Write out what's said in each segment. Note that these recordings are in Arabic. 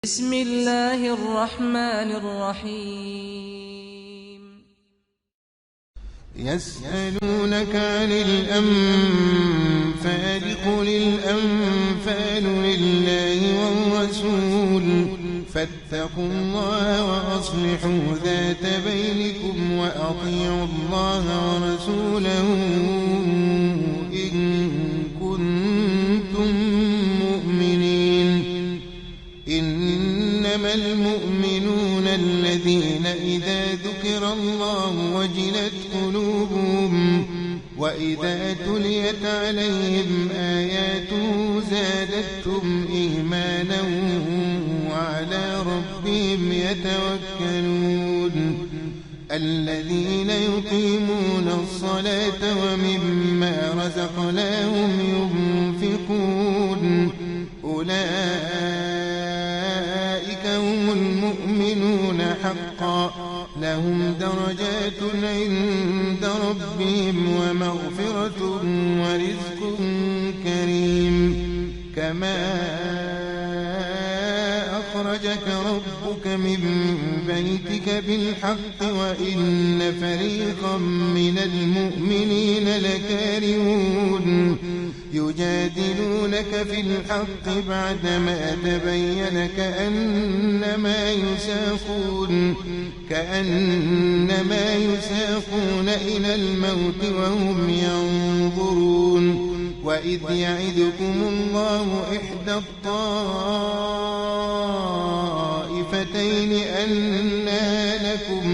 بسم الله الرحمن الرحيم. يسألونك عن الأنفال قل الأنفال لله والرسول فاتقوا الله وأصلحوا ذات بينكم وأطيعوا الله ورسوله إن كنتم مؤمنين. إنما المؤمنون الذين إذا ذكر الله وجلت قلوبهم وإذا تليت عليهم آياته زادتهم إيمانا وعلى ربهم يتوكلون. الذين يقيمون الصلاة ومما رزقناهم ينفقون أولئك هم المؤمنون حقا لهم درجات عند ربهم ومغفرة ورزق كريم. كما أخرجك ربك من بيتك بالحق وإن فريقا من المؤمنين لكارهون يجادلونك في الحق بعدما تبين كأنما يساقون إلى الموت وهم ينظرون. وإذ يعدكم الله إحدى الطائفتين أنها لكم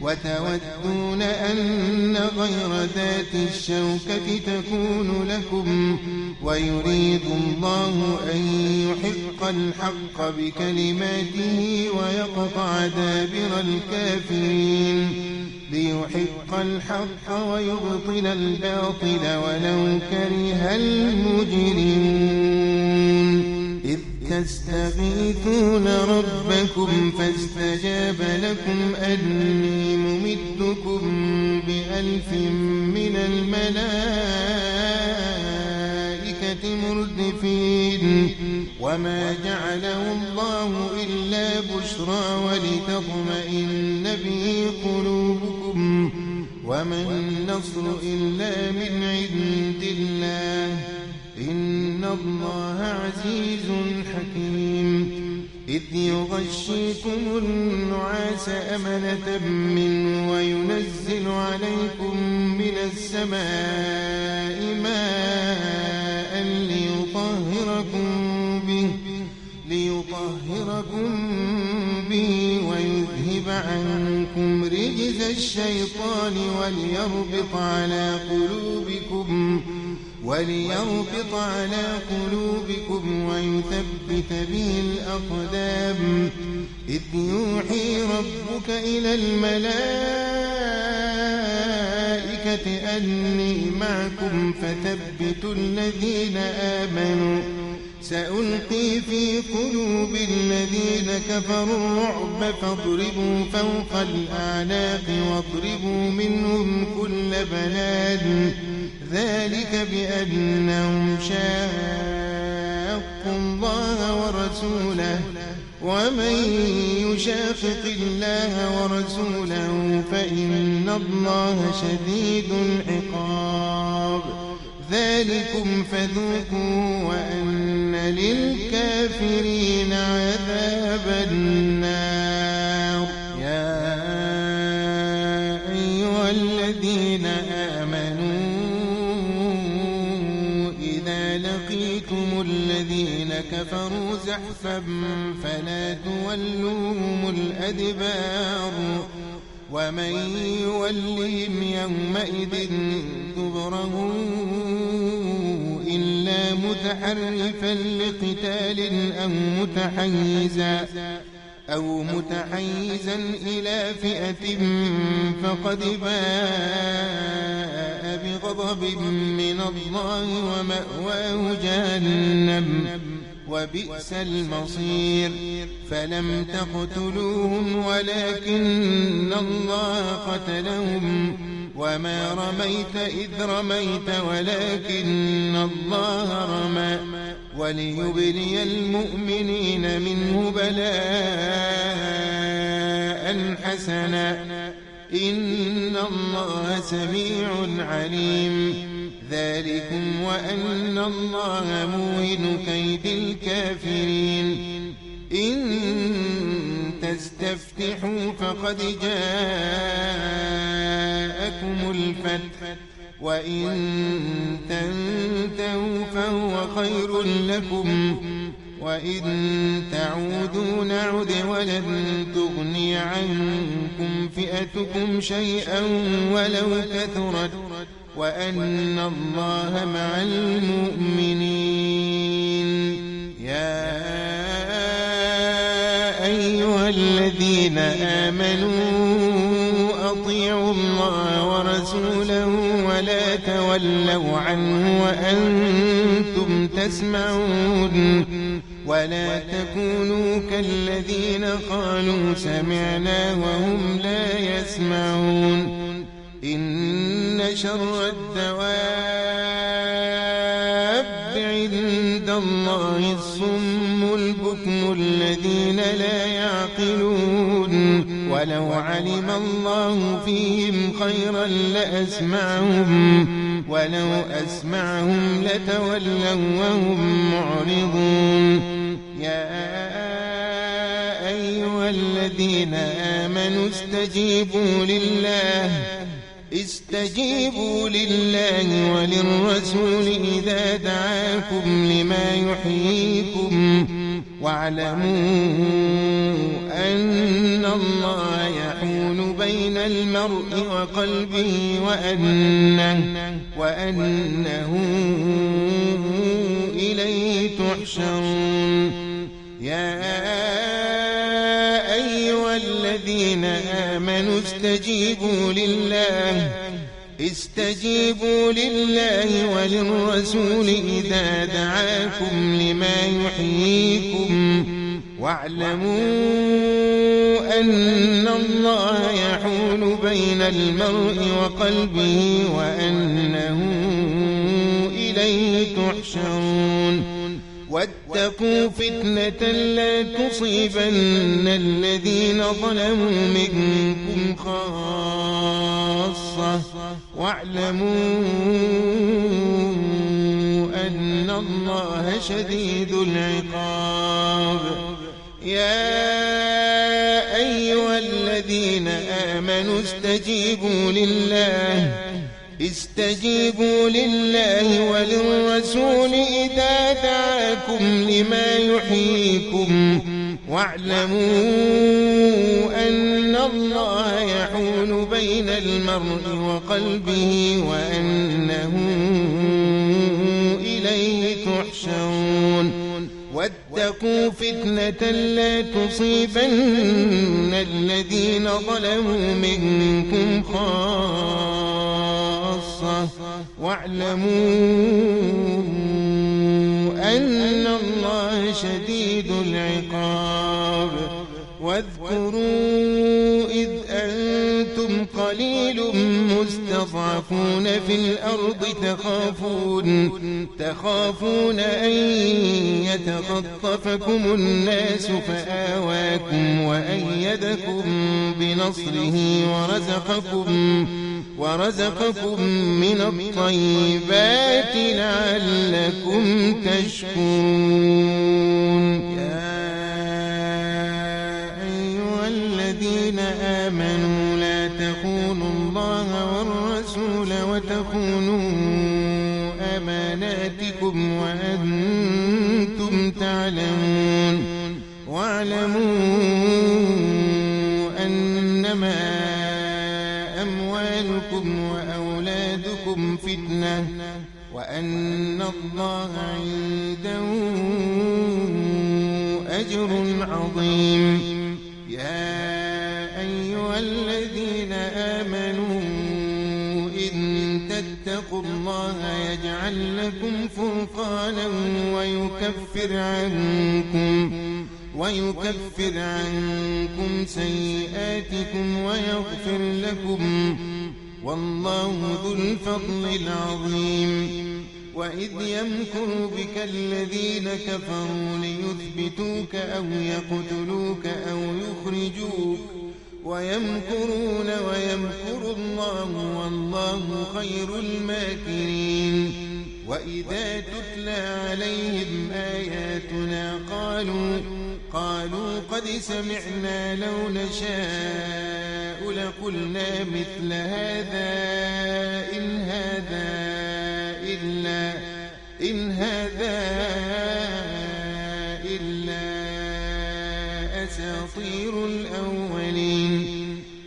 وتودون أن غير ذات الشوكة تكون لكم ويريد الله أن يحق الحق بكلماته ويقطع دابر الكافرين ليحق الحق ويبطل الباطل ولو كره المجرمون. إذ تستغيثون ربكم فاستجاب لكم أني ممدكم ب1000 من الملائكة مردفين. وما جعله الله إلا بشرى ولتطمئن به قلوبكم وما النصر إلا من عند الله إن الله عزيز حكيم. إذ يغشيكم النعاس أمنة منه وينزل عليكم من السماء ماء ليطهركم به ويذهب عنكم رجز الشيطان وليربط على قلوبكم ويثبت به الأقدام. إذ يوحي ربك إلى الملائكة أني معكم فثبتوا الذين آمنوا سألقي في قلوب الذين كفروا الرعب فاضربوا فوق الأعناق واضربوا منهم كل بنان ذلك بأنهم شاقوا الله ورسوله ومن يشاقق الله ورسوله فإن الله شديد العقاب. ذلكم فذوقوا وأن للكافرين عذاب النار. يا أيها الذين آمنوا إذا لقيتم الذين كفروا زحفا فلا تولوهم الأدبار ومن يولهم يومئذ دبره إلا متحرفا لقتال أو متحيزا إلى فئة فقد باء بغضب من الله ومأواه جهنم وبئس المصير. فلم تقتلوهم ولكن الله قتلهم وما رميت إذ رميت ولكن الله رمى وليبلي المؤمنين منه بلاء حسنا إن الله سميع عليم ذلكم وأن الله موهن كيد الكافرين إن تستفتحوا فقد جاءكم الفتح وإن تنتهوا فهو خير لكم وإن تعودوا نعد ولن تغني عنكم فئتكم شيئا ولو كثرت وأن الله مع المؤمنين يا أيها الذين آمنوا أطيعوا الله ورسوله ولا تولوا عنه وأنتم تسمعون ولا تكونوا كالذين قالوا سمعنا وهم لا يسمعون إن شر الدواب عند الله الصم البكم الذين لا يعقلون ولو علم الله فيهم خيرا لأسمعهم ولو أسمعهم لتولوا وهم معرضون يا أيها الذين آمنوا استجيبوا لله وللرسول إذا دعاكم لما يحييكم واعلموا أن الله يحول بين المرء وقلبه وأنه إليه تحشرون يا أيها الذين آمنوا استجيبوا لله وللرسول إذا دعاكم لما يحييكم واعلموا أن الله يحول بين المرء وقلبه وأنه إليه تحشرون واتقوا فتنة لا تصيبن الذين ظلموا منكم خاصة واعلموا أن الله شديد العقاب يا أيها الذين آمنوا استجيبوا لله وللرسول إذا دعاكم لما يحييكم واعلموا أن الله يحول بين المرء وقلبه وأنه إليه تحشرون واتقوا فتنة لا تصيبن الذين ظلموا منكم خاصة واعلموا أن الله شديد العقاب واذكروا إذ أنتم قليل مستضعفون في الأرض تخافون أن يتخطفكم الناس فآواكم وأيدكم بنصره ورزقكم من الطيبات لعلكم تشكرون يا أيها الذين آمنوا لا تخونوا الله والرسول وتخونوا أماناتكم وأنتم تعلمون واعلموا أنما أموالكم وأولادكم فتنة وأن الله عنده أجر عظيم يا أيها الذين آمنوا إن تتقوا الله يجعل لكم فرقانا ويكفر عنكم سيئاتكم ويغفر لكم، والله ذو الفضل العظيم. وإذ يمكر بك الذين كفروا ليثبتوك أو يقتلوك أو يخرجوك، ويمكرون ويمكر الله والله خير الماكرين. وإذا تتلى عليهم آياتنا قالوا قد سمعنا لو نشاء لقلنا مثل هذا إن هذا إلا أساطير الأولين.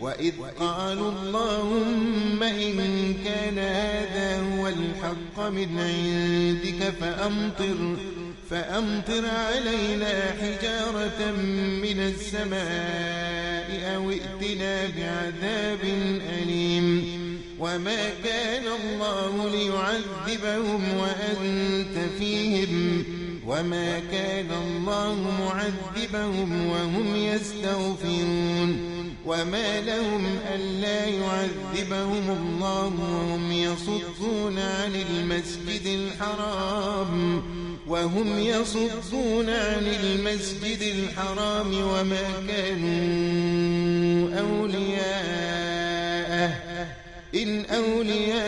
وإذ قالوا اللهم إن كان هذا هو الحق من عندك فأمطر علينا حجارة من السماء أو ائتنا بعذاب أليم. وما كان الله ليعذبهم وأنت فيهم، وما كان الله معذبهم وهم يستغفرون. وما لهم ألا يعذبهم الله وهم يصدون عن المسجد الحرام وما كانوا أولياءه إن أولياء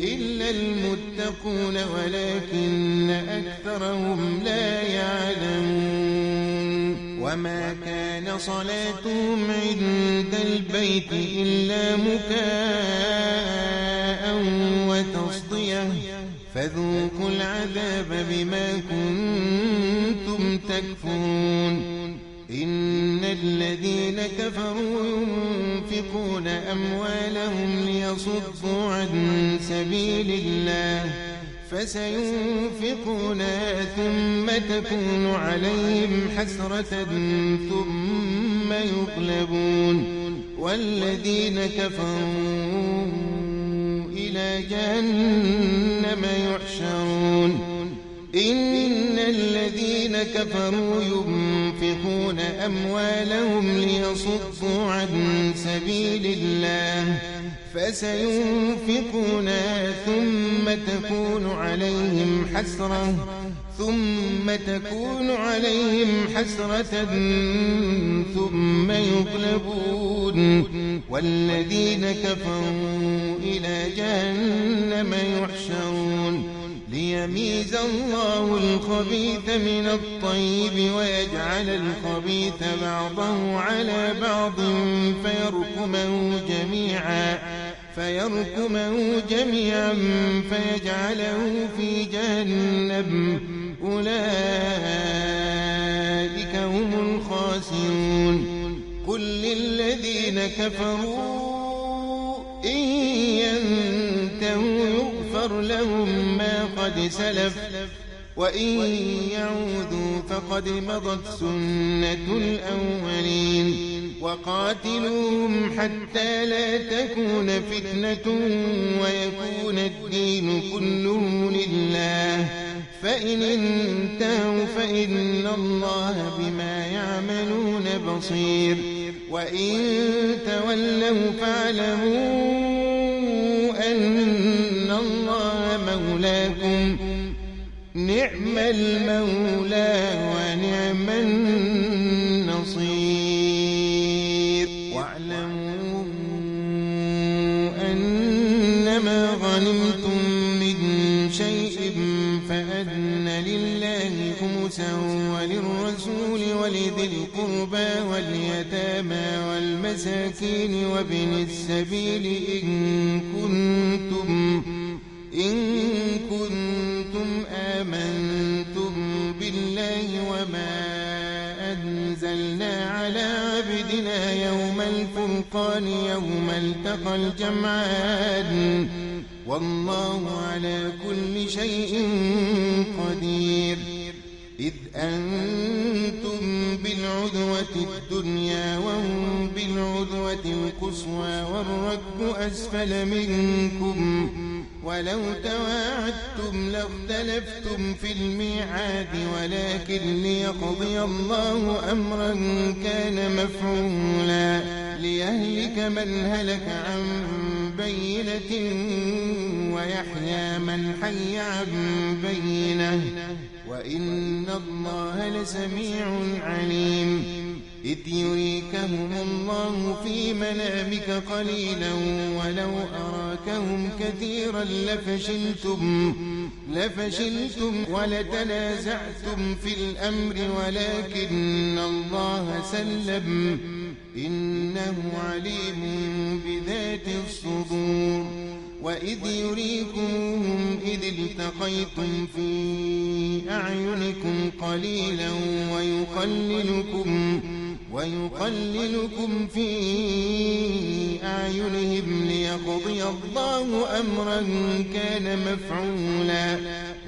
إلا المتقون ولكن أكثرهم لا يعلمون. وما كان صلاتهم عند البيت إلا مكاء وتصدية، فذوقوا العذاب بما كنتم تكفرون. إن الذين كفروا ينفقون أموالهم ليصدوا عن سبيل الله فسينفقونها ثم تكون عليهم حسرة ثم يغلبون، والذين كفروا إلى جهنم يحشرون. إن الذين كفروا ينفقون أموالهم ليصدوا عن سبيل الله فسينفقونها ثم تكون عليهم حسرة ثم يغلبون، والذين كفروا إلى جهنم يحشرون. ليميز الله الخبيث من الطيب ويجعل الخبيث بعضه على بعض فيركمه جميعا فيجعله في جهنم، أولئك هم الخاسرون. قل للذين كفروا إن ينتهوا يغفر لهم ما قد سلف وإن يعودوا فقد مضت سنة الأولين. وقاتلوهم حتى لا تكون فتنة ويكون الدين كله لله، فإن انتهوا فإن الله بما يعملون بصير. وإن تولوا فاعلموا أن الله مولاكم، نعم المولى ونعم النصير. واعلموا أنما غنمتم من شيء فأن لله خمسه وللرسول ولذي القربى واليتامى والمساكين وابن السبيل إن كنتم آمنتم بالله وما أنزلنا على عبدنا يوم الفرقان يوم التقى الجمعان، والله على كل شيء قدير. إذ أنتم بالعدوة الدنيا وهم بالعدوة القصوى والركب أسفل منكم ولو تواعدتم لاختلفتم في الميعاد ولكن ليقضي الله أمرا كان مفعولا ليهلك من هلك عن بينة ويحيى من حي عن بينة وإن الله لسميع عليم إذ يريكهم الله في منامك قليلا ولو أراكهم كثيرا لفشلتم ولتنازعتم في الأمر ولكن الله سلم إنه عليم بذات الصدور وإذ يريكمهم إذ التقيتم في أعينكم قليلا ويقللكم في أعينهم ليقضي الله أمرا كان مفعولا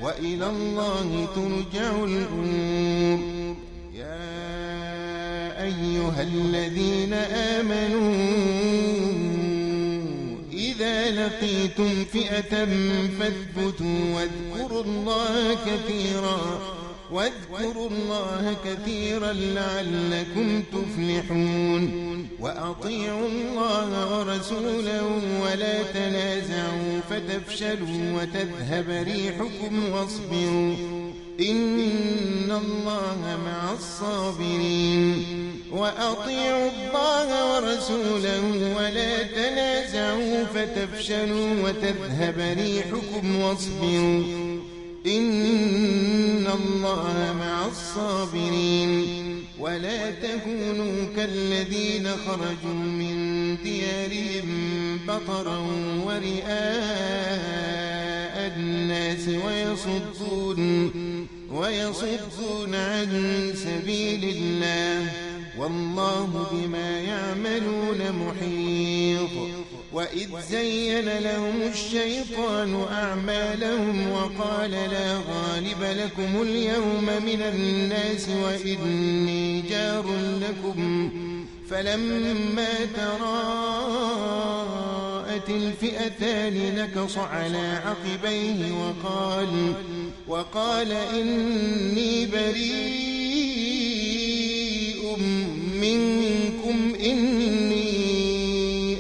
وإلى الله ترجع الأمور يا أيها الذين آمنوا إذا لقيتم فئة فاثبتوا واذكروا الله كثيرا لعلكم تفلحون وأطيعوا الله ورسوله ولا تنازعوا فتفشلوا وتذهب ريحكم واصبروا إن الله مع الصابرين وأطيعوا الله ورسوله ولا تنازعوا فتفشلوا وتذهب ريحكم واصبروا إن الله مع الصابرين ولا تكونوا كالذين خرجوا من ديارهم بطرا ورئاء الناس ويصدون عن سبيل الله والله بما يعملون محيط وإذ زين لهم الشيطان أعمالهم وقال لا غالب لكم اليوم من الناس وإني جار لكم فلما تراءت الفئتان نكص على عقبيه وقال إني بريء منكم إني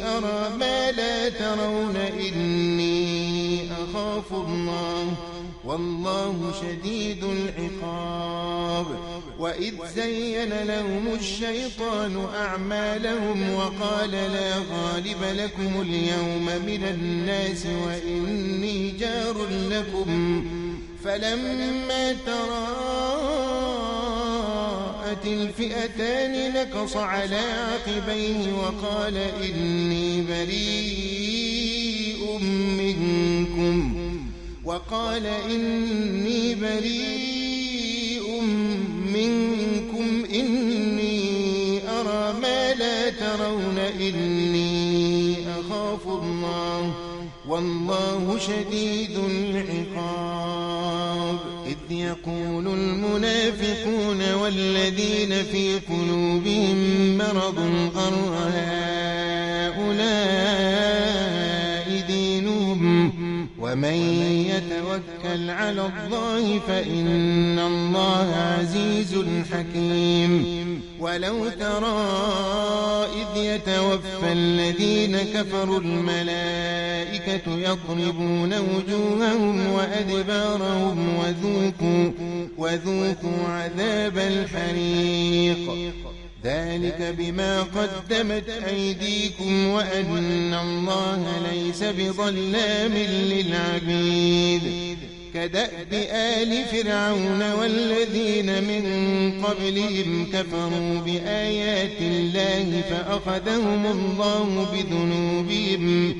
أرى ما لا ترون إني أخاف الله والله شديد العقاب وإذ زين لهم الشيطان أعمالهم وقال لا غالب لكم اليوم من الناس وإني جار لكم فلما تراءت الفئتان نكص على عقبيه وقال إني بريء منكم إني أرى ما لا ترون إني أخاف الله والله شديد العقاب إذ يقول المنافقون والذين في قلوبهم مرض غر هؤلاء دينهم ومن يتوكل على الله فإن الله عزيز حكيم ولو ترى إذ يتوفى الذين كفروا الملائكة يضربون وجوههم وأدبارهم وذوقوا عذاب الحريق ذلك بما قدمت أيديكم وأن الله ليس بظلام للعبيد كدأب آل فرعون والذين من قبلهم كفروا بآيات الله فأخذهم الله بذنوبهم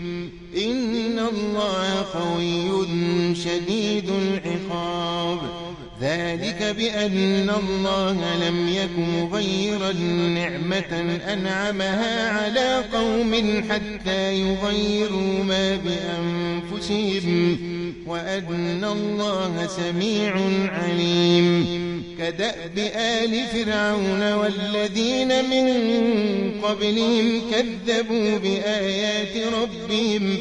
إن الله قوي شديد العقاب ذلك بأن الله لم يك مغيرا نعمة أنعمها على قوم حتى يغيروا ما بأنفسهم وأن الله سميع عليم كدأب آل فرعون والذين من قبلهم كذبوا بآيات ربهم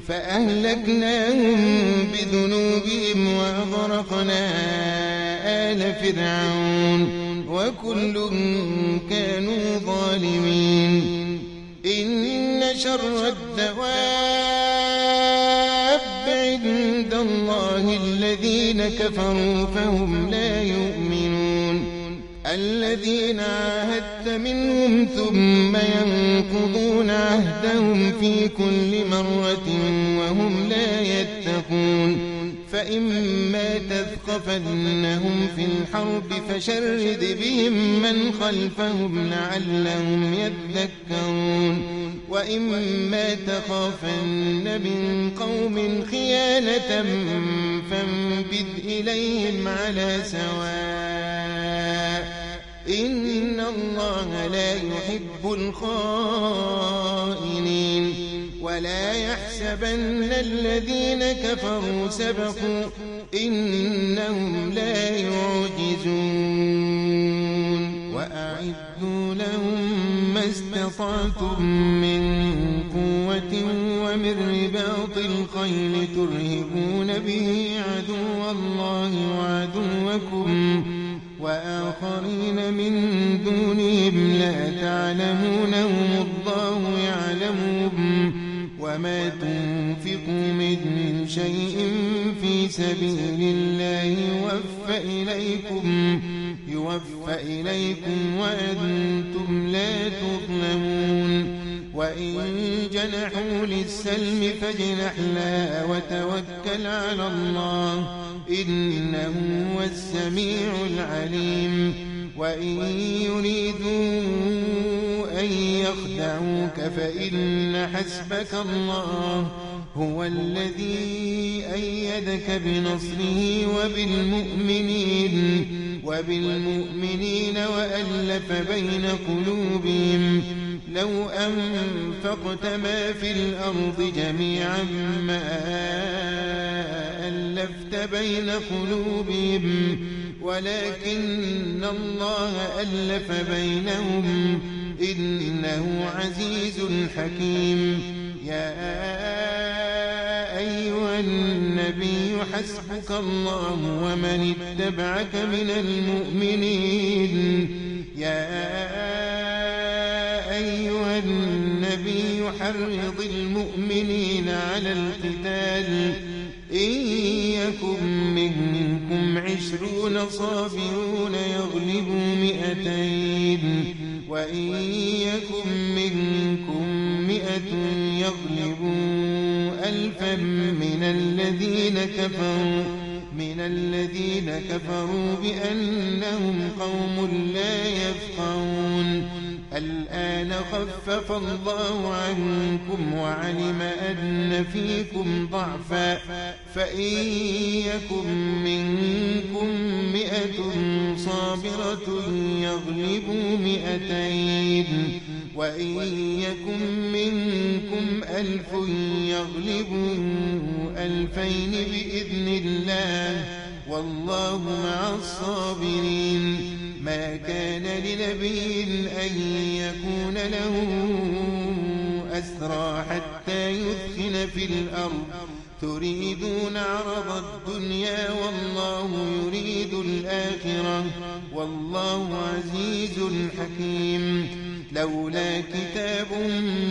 فأهلكناهم بذنوبهم وأغرقنا آل فرعون وكل كانوا ظالمين إن شر الدواب عند الله الذين كفروا فهم لا يؤمنون الذين عاهدت منهم ثم ينقضون عهدهم في كل مرة وهم لا يتقون فإما تثقفنهم في الحرب فشرد بهم من خلفهم لعلهم يذكرون وإما تخافن من قوم خيانة فانبذ إليهم على سواء إن الله لا يحب الخائنين ولا يحسبن الذين كفروا سبقوا إنهم لا يعجزون وأعدوا لهم ما استطعتم من قوة ومن رباط الخيل ترهبون به عدو الله وعدوكم وآخرين من دونهم لا تعلمونهم الله يعلمهم وما تنفقوا من شيء في سبيل الله يوفى إليكم وأنتم لا تظلمون وإن جنحوا للسلم فاجنح لها وتوكل على الله إنه هو السميع العليم وإن يريدوا أن يخدعوك فإن حسبك الله هو الذي أيدك بنصره وبالمؤمنين وألف بين قلوبهم لو أنفقت ما في الأرض جميعا ما ألفت بين قلوبهم ولكن الله ألف بينهم إنه عزيز حكيم يا أيها النبي حسبك الله ومن اتبعك من المؤمنين يا أيها النبي حرض المؤمنين على القتال إن يكن منكم 20 صابرون يغلبوا 200 وإن يكن منكم 100 يغلبوا 1000 من الذين كفروا بأنهم قوم لا يفقهون الآن خفف الله عنكم وعلم أن فيكم ضعفا فإن يكن منكم 100 صابرة يغلبوا 200 وإن يكن منكم 1000 يغلبوا 2000 بإذن الله والله مع الصابرين ما كان لنبي أن يكون له أسرى حتى يثخن في الأرض تريدون عرض الدنيا والله يريد الآخرة والله عزيز حكيم لولا كتاب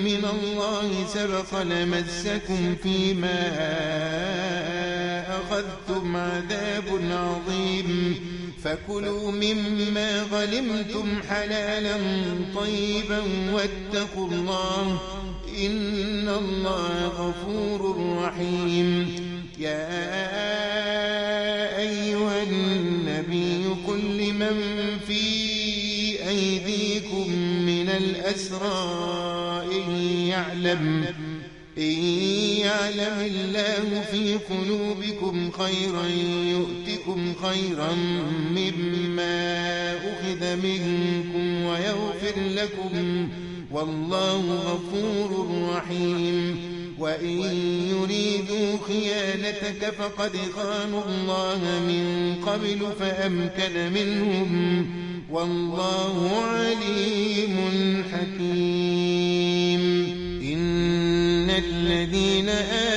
من الله سبق لمسكم فيما أخذتم عذاب عظيم فكلوا مما غنمتم حلالا طيبا واتقوا الله إن الله غفور رحيم يا أيها النبي قل لمن في أيديكم من الأسرى إن يعلم الله في قلوبكم خيرا يؤتكم خيرا مما أخذ منكم ويغفر لكم والله غفور رحيم وإن يريدوا خيانتك فقد خانوا الله من قبل فأمكن منهم والله عليم حكيم إن الذين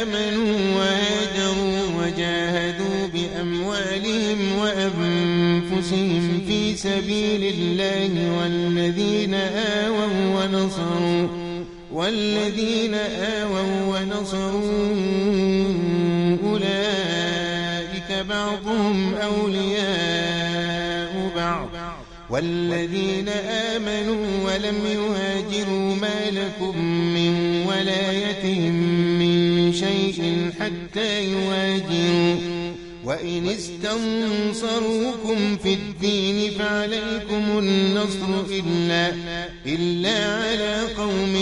آمنوا وهاجروا وجاهدوا بأموالهم وأنفسهم في سبيل الله والذين آووا ونصروا أولئك بعضهم أولياء بعض والذين آمنوا ولم يهاجروا ما لكم من ولايتهم من شيء حتى يهاجروا وإن استنصروكم في الدين فعليكم النصر إلا على قوم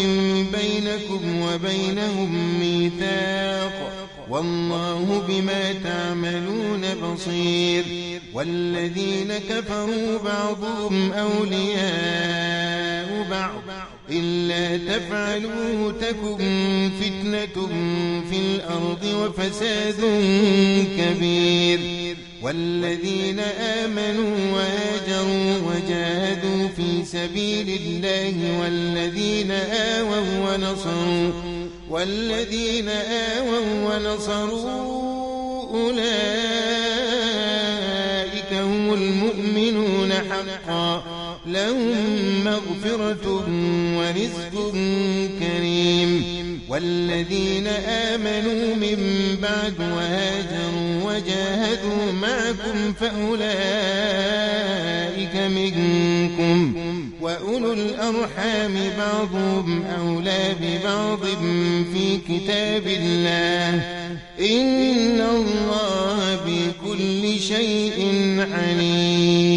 بينكم وبينهم ميثاق والله بما تعملون بصير والذين كفروا بعضهم أولياء بعض إلا تفعلوه تكن فتنة في الأرض وفساد كبير والذين آمنوا وهاجروا وجاهدوا في سبيل الله والذين آووا ونصروا أولئك هم المؤمنون حقا لهم مغفرة ورزق كريم والذين آمنوا من بعد وهاجروا وجاهدوا معكم فأولئك منكم وأولو الأرحام بعضهم أولى ببعض في كتاب الله إن الله بكل شيء عليم